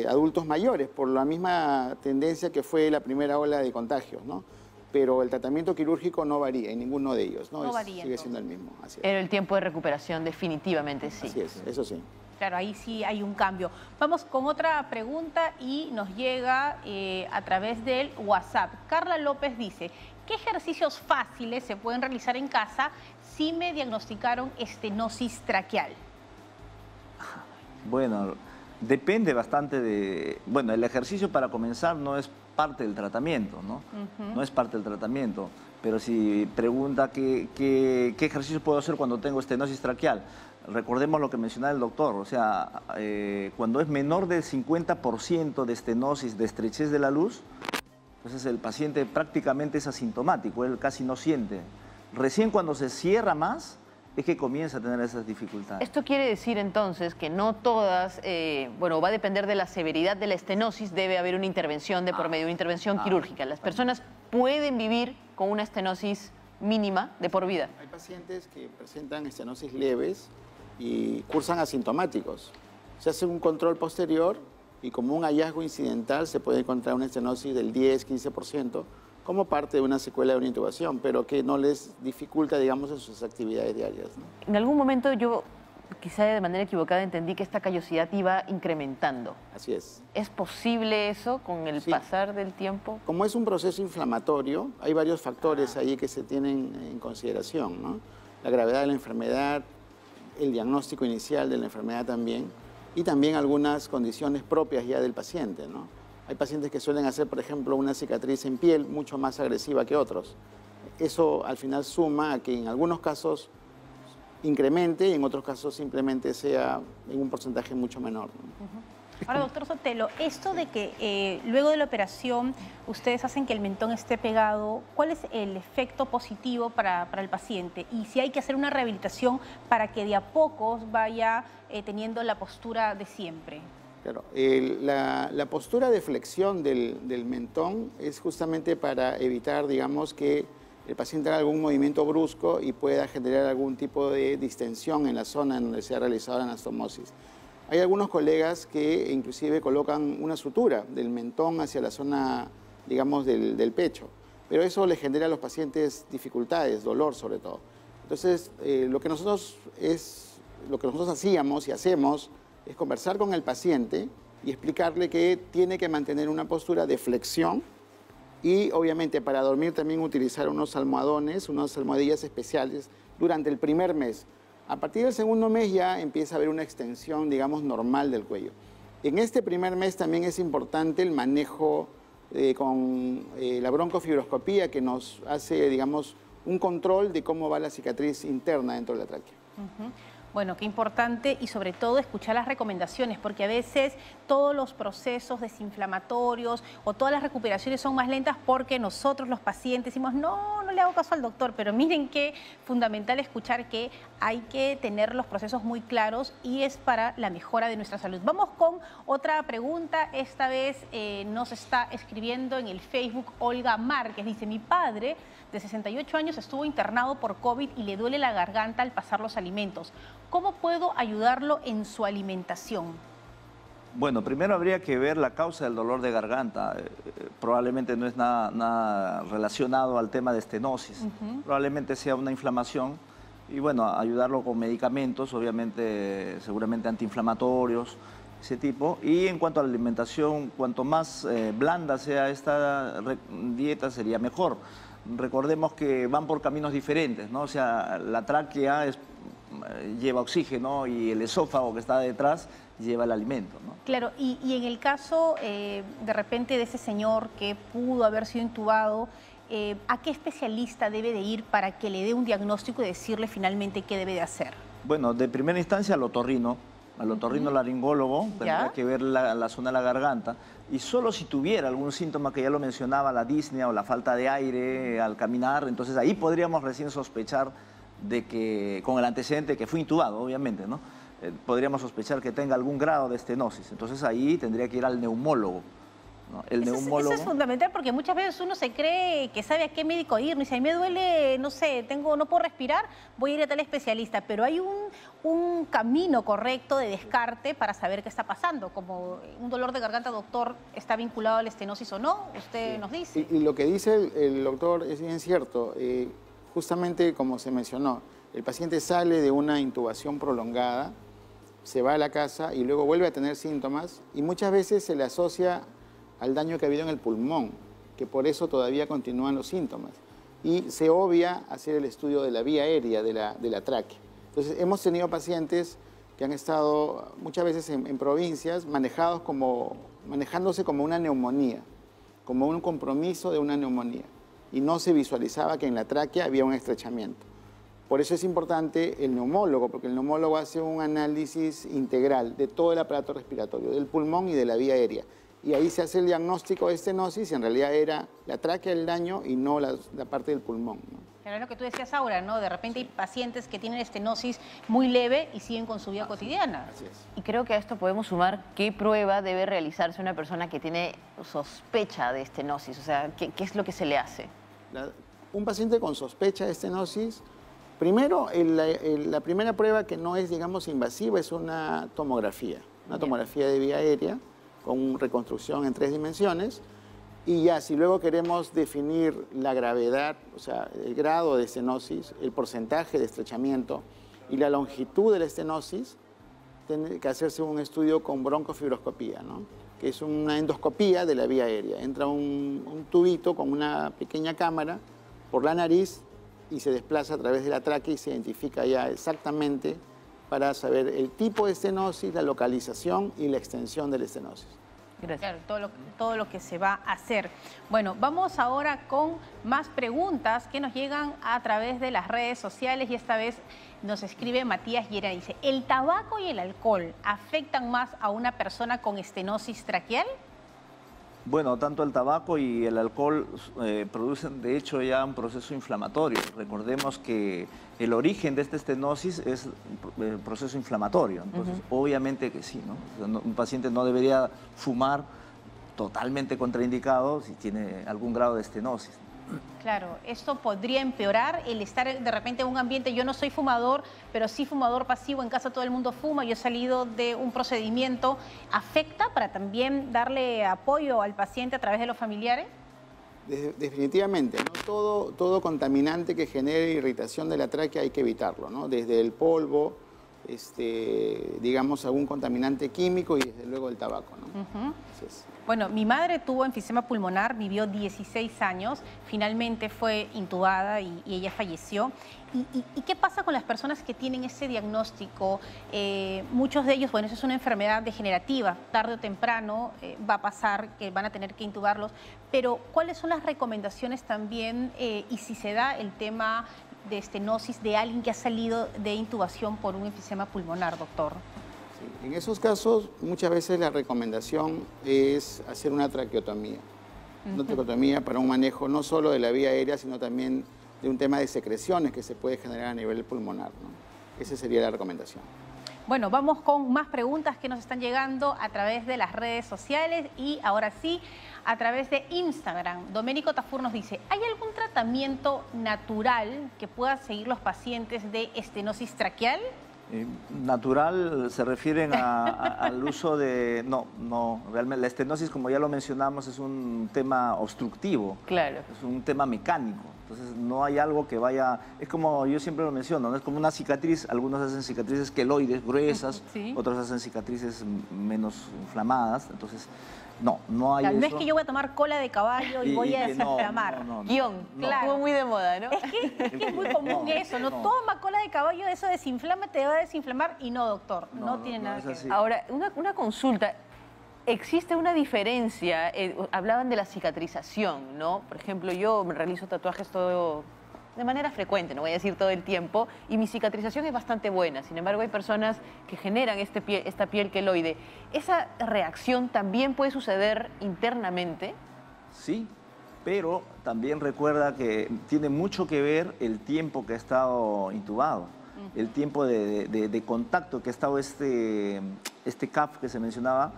adultos mayores, por la misma tendencia que fue la primera ola de contagios, ¿no? Pero el tratamiento quirúrgico no varía en ninguno de ellos, ¿no? Sigue siendo el mismo. Así es. Pero el tiempo de recuperación definitivamente sí. Así es, eso sí. Claro, ahí sí hay un cambio. Vamos con otra pregunta y nos llega a través del WhatsApp. Carla López dice, ¿qué ejercicios fáciles se pueden realizar en casa si me diagnosticaron estenosis traqueal? Bueno, depende bastante de... Bueno, el ejercicio para comenzar no es parte del tratamiento, ¿no? No es parte del tratamiento. Pero si pregunta qué ejercicio puedo hacer cuando tengo estenosis traqueal, recordemos lo que mencionaba el doctor, o sea, cuando es menor del 50% de estenosis, de estrechez de la luz, entonces el paciente prácticamente es asintomático, él casi no siente. Recién cuando se cierra más, es que comienza a tener esas dificultades. Esto quiere decir entonces que no todas, bueno, va a depender de la severidad de la estenosis, debe haber una intervención de por medio, una intervención quirúrgica. Las personas pueden vivir con una estenosis mínima de por vida. Hay pacientes que presentan estenosis leves y cursan asintomáticos. Se hace un control posterior y como un hallazgo incidental se puede encontrar una estenosis del 10-15% como parte de una secuela de una intubación, pero que no les dificulta, digamos, en sus actividades diarias, ¿no? En algún momento yo, quizá de manera equivocada, entendí que esta callosidad iba incrementando. Así es. ¿Es posible eso con el pasar del tiempo? Como es un proceso inflamatorio, hay varios factores ahí que se tienen en consideración, ¿no? La gravedad de la enfermedad, el diagnóstico inicial de la enfermedad también, y también algunas condiciones propias ya del paciente, ¿no? Hay pacientes que suelen hacer, por ejemplo, una cicatriz en piel mucho más agresiva que otros. Eso al final suma a que en algunos casos incremente y en otros casos simplemente sea en un porcentaje mucho menor, ¿no? Ahora, doctor Sotelo, esto de que luego de la operación ustedes hacen que el mentón esté pegado, ¿cuál es el efecto positivo para el paciente? Y si hay que hacer una rehabilitación para que de a pocos vaya teniendo la postura de siempre. Claro, la postura de flexión del mentón es justamente para evitar, digamos, que el paciente haga algún movimiento brusco y pueda generar algún tipo de distensión en la zona en donde se ha realizado la anastomosis. Hay algunos colegas que inclusive colocan una sutura del mentón hacia la zona, digamos, del pecho, pero eso le genera a los pacientes dificultades, dolor sobre todo. Entonces, lo que nosotros hacíamos y hacemos es conversar con el paciente y explicarle que tiene que mantener una postura de flexión y obviamente para dormir también utilizar unos almohadones, unas almohadillas especiales durante el primer mes. A partir del segundo mes ya empieza a haber una extensión, digamos, normal del cuello. En este primer mes también es importante el manejo con la broncofibroscopía que nos hace, digamos, un control de cómo va la cicatriz interna dentro de la tráquea. Bueno, qué importante y sobre todo escuchar las recomendaciones, porque a veces todos los procesos desinflamatorios o todas las recuperaciones son más lentas porque nosotros los pacientes decimos, no le hago caso al doctor, pero miren qué fundamental escuchar que hay que tener los procesos muy claros y es para la mejora de nuestra salud. Vamos con otra pregunta, esta vez nos está escribiendo en el Facebook Olga Márquez, dice, mi padre de 68 años estuvo internado por COVID y le duele la garganta al pasar los alimentos. ¿Cómo puedo ayudarlo en su alimentación? Bueno, primero habría que ver la causa del dolor de garganta. Probablemente no es nada relacionado al tema de estenosis. Probablemente sea una inflamación y bueno, ayudarlo con medicamentos, obviamente, seguramente antiinflamatorios, ese tipo. Y en cuanto a la alimentación, cuanto más blanda sea esta dieta, sería mejor. Recordemos que van por caminos diferentes, ¿no? O sea, la tráquea lleva oxígeno y el esófago que está detrás lleva el alimento, ¿no? Claro, y en el caso de repente de ese señor que pudo haber sido intubado, ¿a qué especialista debe de ir para que le dé un diagnóstico y decirle finalmente qué debe de hacer? Bueno, de primera instancia al otorrinolaringólogo, tendrá que ver la zona de la garganta y solo si tuviera algún síntoma que ya lo mencionaba, la disnea o la falta de aire al caminar, entonces ahí podríamos recién sospechar de que, con el antecedente que fue intubado, obviamente, ¿no? Podríamos sospechar que tenga algún grado de estenosis, entonces ahí tendría que ir al neumólogo, ¿no? Eso es fundamental porque muchas veces uno se cree que sabe a qué médico ir, me dice, me duele, no sé, no puedo respirar, voy a ir a tal especialista, pero hay un camino correcto de descarte para saber qué está pasando, como un dolor de garganta, doctor, ¿está vinculado a la estenosis o no? Usted nos dice. Y lo que dice el doctor es bien cierto, justamente como se mencionó, el paciente sale de una intubación prolongada, se va a la casa y luego vuelve a tener síntomas y muchas veces se le asocia al daño que ha habido en el pulmón, que por eso todavía continúan los síntomas. Y se obvia hacer el estudio de la vía aérea de la tráquea. Entonces, hemos tenido pacientes que han estado muchas veces en provincias manejándose como una neumonía, como un compromiso de una neumonía. Y no se visualizaba que en la tráquea había un estrechamiento. Por eso es importante el neumólogo, porque el neumólogo hace un análisis integral de todo el aparato respiratorio, del pulmón y de la vía aérea. Y ahí se hace el diagnóstico de estenosis y en realidad era la tráquea el daño y no la parte del pulmón, ¿no? Pero es lo que tú decías ahora, ¿no? De repente hay pacientes que tienen estenosis muy leve y siguen con su vida cotidiana. Así es. Y creo que a esto podemos sumar qué prueba debe realizarse una persona que tiene sospecha de estenosis, o sea, qué es lo que se le hace. Un paciente con sospecha de estenosis, primero, la primera prueba que no es, digamos, invasiva es una tomografía de vía aérea con reconstrucción en 3 dimensiones. Y ya, si luego queremos definir la gravedad, o sea, el grado de estenosis, el porcentaje de estrechamiento y la longitud de la estenosis, tiene que hacerse un estudio con broncofibroscopía, ¿no? Que es una endoscopía de la vía aérea. Entra un tubito con una pequeña cámara por la nariz y se desplaza a través de la tráquea y se identifica ya exactamente para saber el tipo de estenosis, la localización y la extensión de la estenosis. Gracias. Claro, todo lo que se va a hacer. Bueno, vamos ahora con más preguntas que nos llegan a través de las redes sociales y esta vez nos escribe Matías Llera. Dice, ¿el tabaco y el alcohol afectan más a una persona con estenosis traqueal? Bueno, tanto el tabaco y el alcohol producen de hecho ya un proceso inflamatorio. Recordemos que el origen de esta estenosis es el proceso inflamatorio, entonces obviamente que sí, ¿no? O sea, un paciente no debería fumar totalmente contraindicado si tiene algún grado de estenosis. Claro, esto podría empeorar el estar de repente en un ambiente, yo no soy fumador, pero sí fumador pasivo, en casa todo el mundo fuma, yo he salido de un procedimiento, ¿afecta para también darle apoyo al paciente a través de los familiares? Definitivamente, ¿no? Todo contaminante que genere irritación de la tráquea hay que evitarlo, ¿no? Desde el polvo, digamos, algún contaminante químico y desde luego el tabaco, ¿no? Bueno, mi madre tuvo enfisema pulmonar, vivió 16 años, finalmente fue intubada y ella falleció. ¿Y qué pasa con las personas que tienen ese diagnóstico? Muchos de ellos, bueno, eso es una enfermedad degenerativa, tarde o temprano va a pasar que van a tener que intubarlos, pero ¿cuáles son las recomendaciones también y si se da el tema de estenosis de alguien que ha salido de intubación por un enfisema pulmonar, doctor? Sí, en esos casos, muchas veces la recomendación es hacer una traqueotomía. Una traqueotomía para un manejo no solo de la vía aérea, sino también de un tema de secreciones que se puede generar a nivel pulmonar, ¿no? Esa sería la recomendación. Bueno, vamos con más preguntas que nos están llegando a través de las redes sociales y ahora sí, a través de Instagram. Domenico Tafur nos dice, ¿hay algún tratamiento natural que pueda seguir los pacientes de estenosis traqueal? Natural se refieren al uso de... No, realmente la estenosis, como ya lo mencionamos, es un tema obstructivo. Claro. Es un tema mecánico. Entonces no hay algo que vaya... Es como yo siempre lo menciono, ¿no? Es como una cicatriz. Algunos hacen cicatrices queloides, gruesas, Sí. otros hacen cicatrices menos inflamadas. Entonces, no hay eso. No es que yo voy a tomar cola de caballo y voy a desinflamar. Guión, Claro. estuvo muy de moda, ¿no? Es que es muy común eso, ¿no? Toma cola de caballo, eso desinflama, te va a desinflamar y no, doctor, no tiene nada es que ver. así. Ahora, una consulta. ¿Existe una diferencia? Hablaban de la cicatrización, ¿no? Por ejemplo, yo me realizo tatuajes todo de manera frecuente, no voy a decir todo el tiempo, y mi cicatrización es bastante buena. Sin embargo, hay personas que generan esta piel queloide. ¿Esa reacción también puede suceder internamente? Sí, pero también recuerda que tiene mucho que ver el tiempo que ha estado intubado, el tiempo de contacto que ha estado este CAF que se mencionaba,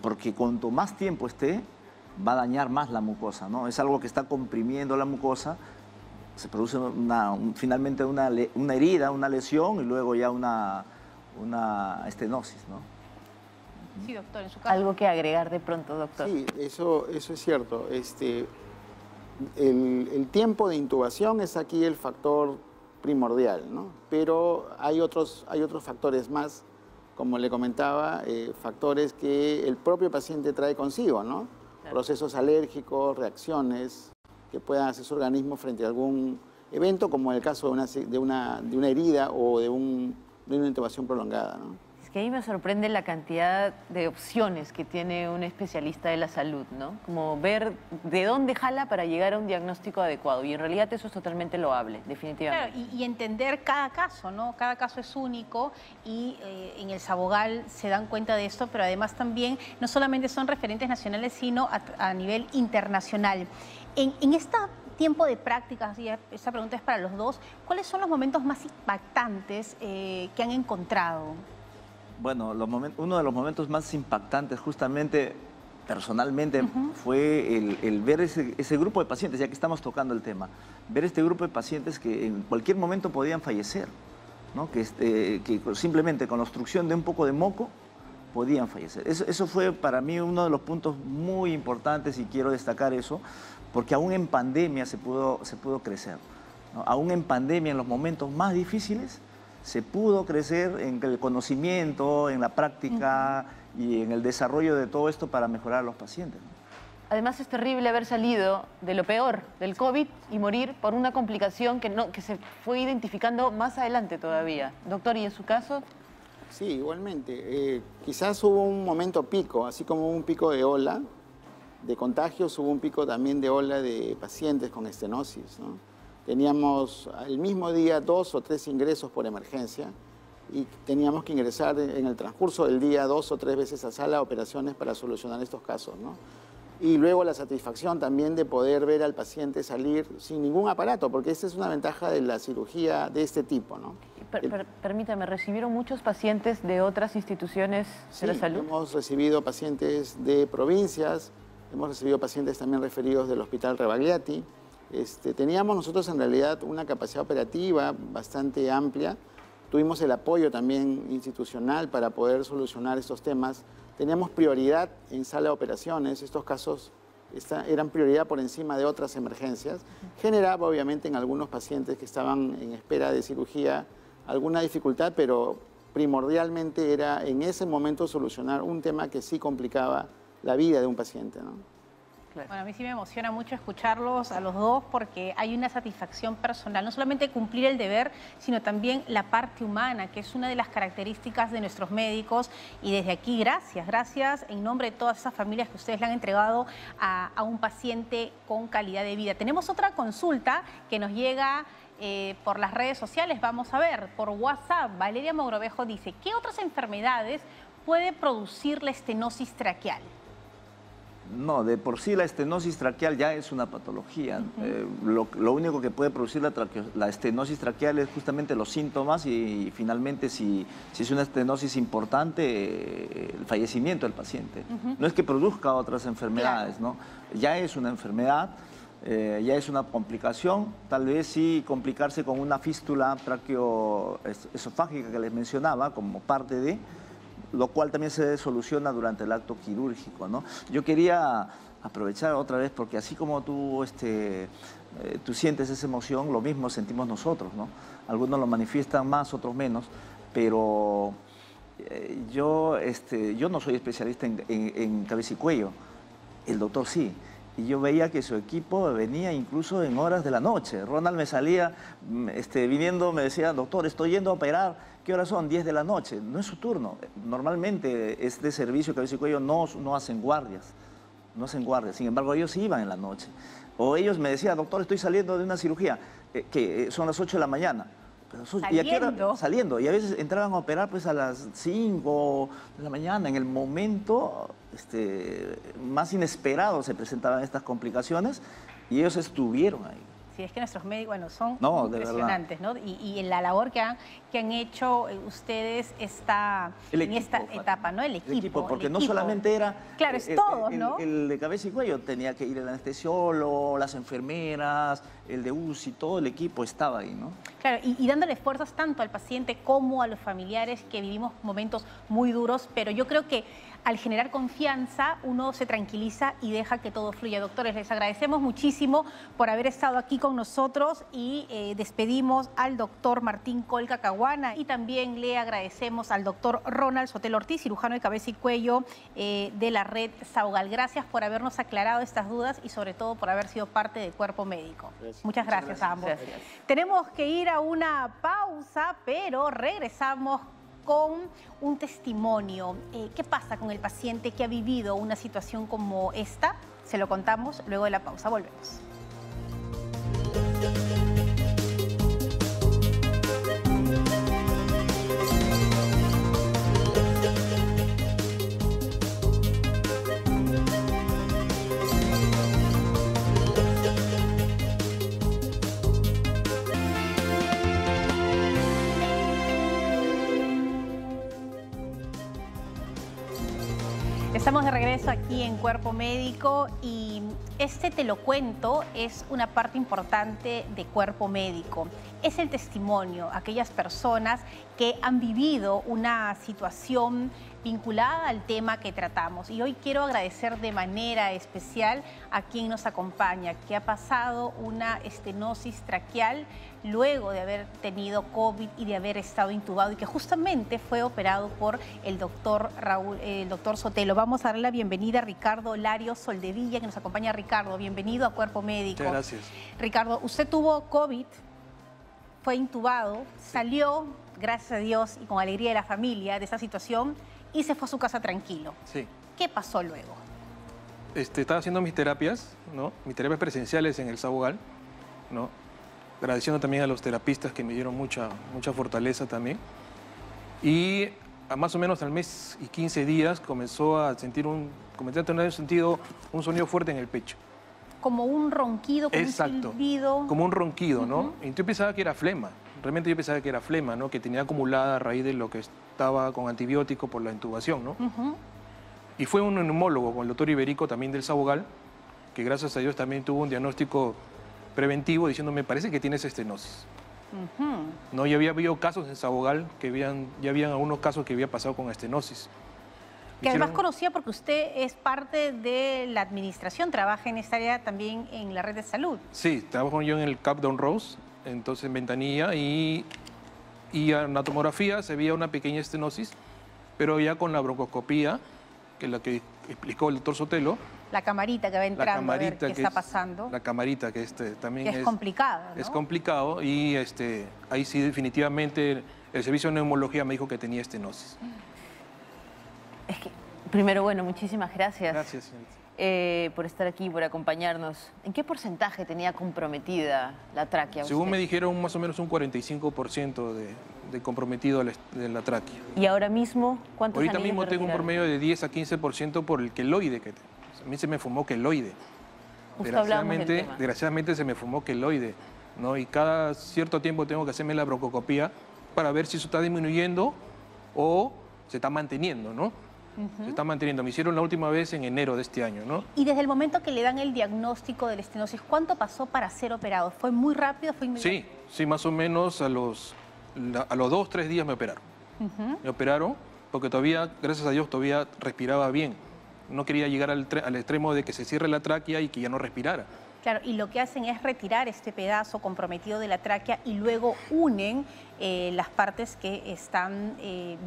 porque cuanto más tiempo esté, va a dañar más la mucosa, ¿no? Es algo que está comprimiendo la mucosa, se produce finalmente una herida, una lesión y luego ya una estenosis, ¿no? Sí, doctor, en su caso. Algo que agregar de pronto, doctor. Sí, eso es cierto. El tiempo de intubación es aquí el factor primordial, ¿no? Pero hay otros factores más, como le comentaba, factores que el propio paciente trae consigo, ¿no? Claro. Procesos alérgicos, reacciones que puedan hacer su organismo frente a algún evento, como en el caso de una herida o de una intubación prolongada, ¿no? Es que ahí me sorprende la cantidad de opciones que tiene un especialista de la salud, ¿no? Como ver de dónde jala para llegar a un diagnóstico adecuado. Y en realidad eso es totalmente loable, definitivamente. Claro, y entender cada caso, ¿no? Cada caso es único y en el Sabogal se dan cuenta de esto, pero además también no solamente son referentes nacionales, sino a nivel internacional. En este tiempo de prácticas, y esta pregunta es para los dos, ¿cuáles son los momentos más impactantes que han encontrado? Bueno, uno de los momentos más impactantes justamente personalmente fue el ver ese grupo de pacientes, ya que estamos tocando el tema, ver este grupo de pacientes que en cualquier momento podían fallecer, ¿no? Que simplemente con la obstrucción de un poco de moco podían fallecer. Eso fue para mí uno de los puntos muy importantes y quiero destacar eso, porque aún en pandemia se pudo crecer, ¿no? Aún en pandemia, en los momentos más difíciles, se pudo crecer en el conocimiento, en la práctica y en el desarrollo de todo esto para mejorar a los pacientes, ¿no? Además es terrible haber salido de lo peor, del COVID, y morir por una complicación que se fue identificando más adelante todavía. Doctor, ¿y en su caso? Sí, igualmente. Quizás hubo un momento pico, así como un pico de ola de contagios, hubo un pico también de ola de pacientes con estenosis, ¿no? Teníamos el mismo día 2 o 3 ingresos por emergencia y teníamos que ingresar en el transcurso del día 2 o 3 veces a sala de operaciones para solucionar estos casos, ¿no? Y luego la satisfacción también de poder ver al paciente salir sin ningún aparato, porque esta es una ventaja de la cirugía de este tipo, ¿no? Permítame, ¿recibieron muchos pacientes de otras instituciones de la salud? Hemos recibido pacientes de provincias, hemos recibido pacientes también referidos del Hospital Rebagliati. Teníamos nosotros en realidad una capacidad operativa bastante amplia. Tuvimos el apoyo también institucional para poder solucionar estos temas. Teníamos prioridad en sala de operaciones. Estos casos eran prioridad por encima de otras emergencias. Generaba obviamente en algunos pacientes que estaban en espera de cirugía alguna dificultad, pero primordialmente era en ese momento solucionar un tema que sí complicaba la vida de un paciente, ¿no? Claro. Bueno, a mí sí me emociona mucho escucharlos a los dos porque hay una satisfacción personal, no solamente cumplir el deber, sino también la parte humana, que es una de las características de nuestros médicos. Y desde aquí, gracias en nombre de todas esas familias que ustedes le han entregado a un paciente con calidad de vida. Tenemos otra consulta que nos llega por las redes sociales, vamos a ver, por WhatsApp. Valeria Mogrovejo dice, ¿qué otras enfermedades puede producir la estenosis traqueal? No, de por sí la estenosis traqueal ya es una patología. Lo único que puede producir la estenosis traqueal es justamente los síntomas y finalmente si es una estenosis importante, el fallecimiento del paciente. No es que produzca otras enfermedades, claro, ¿no? Ya es una enfermedad, ya es una complicación, tal vez sí complicarse con una fístula traqueoesofágica que les mencionaba como parte de... lo cual también se soluciona durante el acto quirúrgico, ¿no? Yo quería aprovechar otra vez, porque así como tú sientes esa emoción, lo mismo sentimos nosotros, ¿no? Algunos lo manifiestan más, otros menos, pero yo no soy especialista en cabeza y cuello, el doctor sí. Y yo veía que su equipo venía incluso en horas de la noche. Ronald me salía viniendo, me decía, doctor, estoy yendo a operar. ¿Qué horas son? 10 de la noche. No es su turno. Normalmente este servicio de cabeza y cuello no hacen guardias. No hacen guardias. Sin embargo, ellos iban en la noche. O ellos me decían, doctor, estoy saliendo de una cirugía, que son las 8 de la mañana. Pero ¿y a qué hora? Saliendo. Y a veces entraban a operar pues a las 5 de la mañana. En el momento más inesperado se presentaban estas complicaciones y ellos estuvieron ahí. Sí, es que nuestros médicos, bueno, son de impresionantes, ¿no? Y en la labor que han hecho ustedes en esta etapa, ¿no? El equipo. Porque no solamente era... Claro, es todos, ¿no? El de cabeza y cuello tenía que ir el anestesiólogo, las enfermeras, el de UCI, todo el equipo estaba ahí, ¿no? Claro, y dándole esfuerzos tanto al paciente como a los familiares que vivimos momentos muy duros, pero yo creo que al generar confianza uno se tranquiliza y deja que todo fluya. Doctores, les agradecemos muchísimo por haber estado aquí con nosotros y despedimos al doctor Martín Colca Caguana y también le agradecemos al doctor Ronald Sotelo Ortiz, cirujano de cabeza y cuello de la red Saugal. Gracias por habernos aclarado estas dudas y sobre todo por haber sido parte del cuerpo médico. Muchas gracias a ambos. Gracias. Tenemos que ir a una pausa, pero regresamos con un testimonio. ¿Qué pasa con el paciente que ha vivido una situación como esta? Se lo contamos luego de la pausa. Volvemos. Estamos de regreso aquí en Cuerpo Médico y Te lo cuento es una parte importante de Cuerpo Médico. Es el testimonio, aquellas personas que han vivido una situación vinculada al tema que tratamos. Y hoy quiero agradecer de manera especial a quien nos acompaña, que ha pasado una estenosis traqueal luego de haber tenido COVID y de haber estado intubado y que justamente fue operado por el doctor Sotelo. Vamos a darle la bienvenida a Ricardo Lario Soldevilla, que nos acompaña. Ricardo, bienvenido a Cuerpo Médico. Muchas gracias. Ricardo, usted tuvo COVID, fue intubado, salió, gracias a Dios y con alegría de la familia, de esa situación y se fue a su casa tranquilo. Sí. ¿Qué pasó luego? Estaba haciendo mis terapias, ¿no? Mis terapias presenciales en el Saugal, ¿no? Agradeciendo también a los terapistas que me dieron mucha fortaleza también. Y más o menos al mes y 15 días comencé a tener un sonido fuerte en el pecho. Como un ronquido, como Exacto, un silbido. como un ronquido, ¿no? Y yo pensaba que era flema. Realmente yo pensaba que era flema, ¿no? Que tenía acumulada a raíz de lo que estaba con antibiótico por la intubación, ¿no? Y fue un neumólogo con el doctor Iberico también del Saugal, que gracias a Dios también tuvo un diagnóstico preventivo diciéndome, parece que tienes estenosis. No, ya había habido casos en Saugal, ya habían algunos casos que había pasado con estenosis. Que además conocía porque usted es parte de la administración, trabaja en esta área también en la red de salud. Sí, trabajo yo en el CAP Don Rose, entonces en Ventanilla, y en la tomografía se veía una pequeña estenosis, pero ya con la broncoscopía, que es la que explicó el doctor Sotelo. La camarita que va entrando, a ver qué está pasando. La camarita que también es complicado, ¿no? Es complicado y ahí sí definitivamente el servicio de neumología me dijo que tenía estenosis. Es que, primero, bueno, muchísimas gracias. Gracias, señorita. Por estar aquí, por acompañarnos. ¿En qué porcentaje tenía comprometida la tráquea? Según me dijeron, más o menos un 45% de comprometido de la tráquea. ¿Y ahora mismo cuántos Ahorita anillos mismo le tengo un retiraron? promedio de 10 a 15% por el queloide. A mí se me fumó queloide. Justo hablamos del tema. Desgraciadamente se me fumó queloide, ¿no? Y cada cierto tiempo tengo que hacerme la broncoscopía para ver si eso está disminuyendo o se está manteniendo, ¿no? Se está manteniendo. Me hicieron la última vez en enero de este año, ¿no? Y desde el momento que le dan el diagnóstico de la estenosis, ¿cuánto pasó para ser operado? ¿Fue muy rápido? ¿Fue inmediato? Sí, más o menos a los 2 o 3 días me operaron. Me operaron porque todavía, gracias a Dios, todavía respiraba bien. No quería llegar al extremo de que se cierre la tráquea y que ya no respirara. Claro, y lo que hacen es retirar este pedazo comprometido de la tráquea y luego unen las partes que están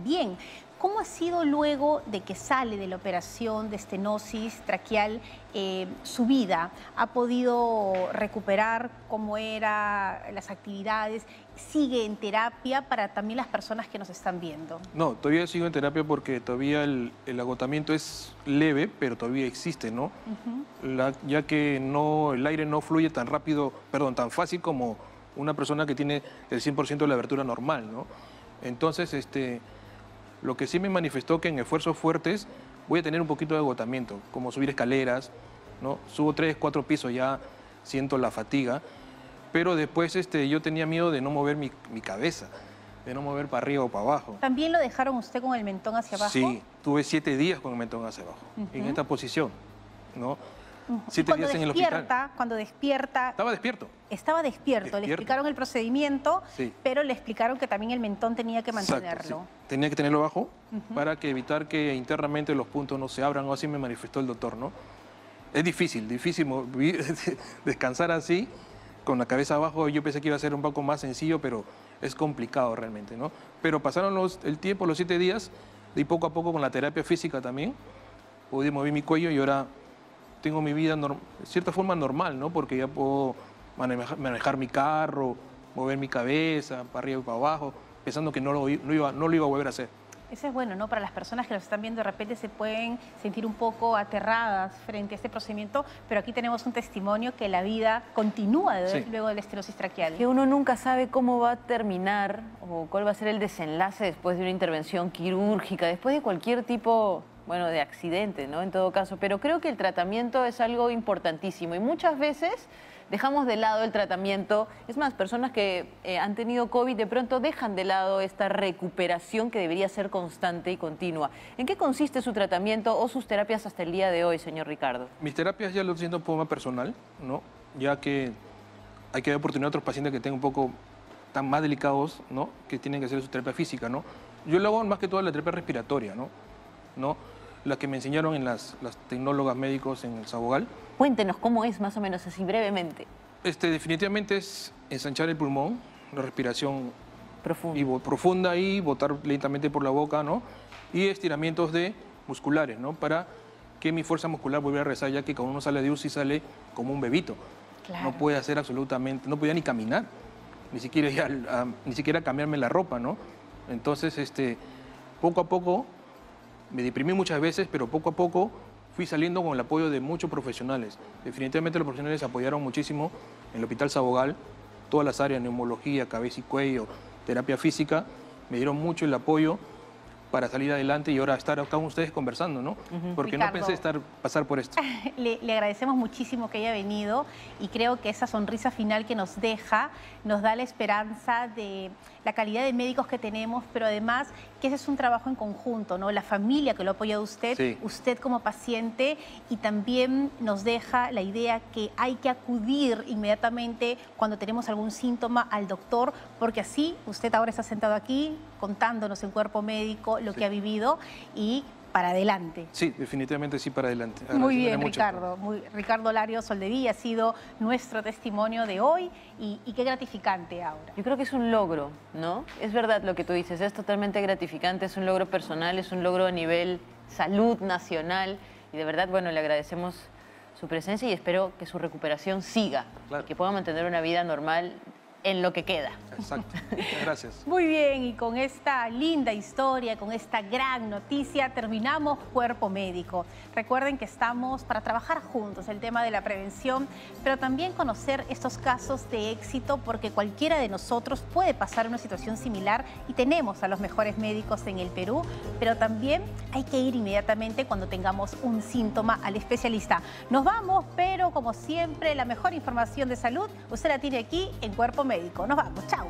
bien. ¿Cómo ha sido luego de que sale de la operación de estenosis traqueal su vida? ¿Ha podido recuperar cómo eran las actividades? ¿Sigue en terapia para también las personas que nos están viendo? No, todavía sigo en terapia porque todavía el agotamiento es leve, pero todavía existe, ¿no? Ya que el aire no fluye tan rápido, tan fácil como una persona que tiene el 100% de la abertura normal, ¿no? Entonces, lo que sí me manifestó que en esfuerzos fuertes voy a tener un poquito de agotamiento, como subir escaleras, ¿no? Subo 3, 4 pisos, ya siento la fatiga, pero después yo tenía miedo de no mover mi cabeza, de no mover para arriba o para abajo. ¿También lo dejaron usted con el mentón hacia abajo? Sí, tuve 7 días con el mentón hacia abajo, en esta posición, ¿no? 7 días en el hospital. Cuando despierta... Estaba despierto. Estaba despierto. Le explicaron el procedimiento, sí, pero le explicaron que también el mentón tenía que mantenerlo. Exacto, sí. Tenía que tenerlo bajo para evitar que internamente los puntos no se abran, o así me manifestó el doctor, ¿no? Es difícil descansar así, con la cabeza abajo. Yo pensé que iba a ser un poco más sencillo, pero es complicado realmente, ¿no? Pero pasaron el tiempo, los 7 días, y poco a poco con la terapia física también, pude mover mi cuello y ahora tengo mi vida de cierta forma normal, ¿no? Porque ya puedo manejar mi carro, mover mi cabeza para arriba y para abajo, pensando que no lo iba a volver a hacer. Eso es bueno, ¿no? Para las personas que nos están viendo, de repente se pueden sentir un poco aterradas frente a este procedimiento, pero aquí tenemos un testimonio que la vida continúa luego de la estenosis traqueal. Que uno nunca sabe cómo va a terminar o cuál va a ser el desenlace después de una intervención quirúrgica, después de cualquier tipo, de accidente, ¿no? En todo caso, pero creo que el tratamiento es algo importantísimo y muchas veces dejamos de lado el tratamiento. Es más, personas que han tenido COVID de pronto dejan de lado esta recuperación que debería ser constante y continua. ¿En qué consiste su tratamiento o sus terapias hasta el día de hoy, señor Ricardo? Mis terapias ya lo siento de forma personal, ¿no? Ya que hay que dar oportunidad a otros pacientes que tengan un poco tan más delicados, ¿no? Que tienen que hacer su terapia física, ¿no? Yo lo hago más que todo la terapia respiratoria, ¿no? La que me enseñaron en las tecnólogas médicos en el Sabogal. Cuéntenos cómo es, más o menos así, brevemente. Definitivamente es ensanchar el pulmón, la respiración profunda y botar lentamente por la boca, ¿no? Y estiramientos musculares, ¿no? Para que mi fuerza muscular vuelva a regresar, ya que cuando uno sale de UCI sale como un bebito. Claro. No puede hacer absolutamente, no podía ni caminar, ni siquiera cambiarme la ropa, ¿no? Entonces, poco a poco, me deprimí muchas veces, pero poco a poco fui saliendo con el apoyo de muchos profesionales. Definitivamente los profesionales apoyaron muchísimo en el Hospital Sabogal, todas las áreas, neumología, cabeza y cuello, terapia física, me dieron mucho el apoyo para salir adelante y ahora estar acá con ustedes conversando, ¿no? Porque Ricardo, no pensé pasar por esto. Le agradecemos muchísimo que haya venido y creo que esa sonrisa final que nos deja nos da la esperanza de la calidad de médicos que tenemos, pero además que ese es un trabajo en conjunto, ¿no? La familia que lo ha apoyado usted, sí, usted como paciente, y también nos deja la idea que hay que acudir inmediatamente cuando tenemos algún síntoma al doctor, porque así usted ahora está sentado aquí contándonos en cuerpo médico lo que ha vivido y para adelante. Sí, definitivamente sí, para adelante. Muy bien, Ricardo. Ricardo Lario Soldevilla ha sido nuestro testimonio de hoy y qué gratificante ahora. Yo creo que es un logro, ¿no? Es verdad lo que tú dices, es totalmente gratificante, es un logro personal, es un logro a nivel salud nacional y de verdad, le agradecemos su presencia y espero que su recuperación siga, Claro. y que pueda mantener una vida normal en lo que queda. Exacto. Muchas gracias. Muy bien, y con esta linda historia, con esta gran noticia, terminamos Cuerpo Médico. Recuerden que estamos para trabajar juntos el tema de la prevención, pero también conocer estos casos de éxito, porque cualquiera de nosotros puede pasar una situación similar y tenemos a los mejores médicos en el Perú, pero también hay que ir inmediatamente cuando tengamos un síntoma al especialista. Nos vamos, pero como siempre, la mejor información de salud usted la tiene aquí en Cuerpo Médico. Nos vamos, chao.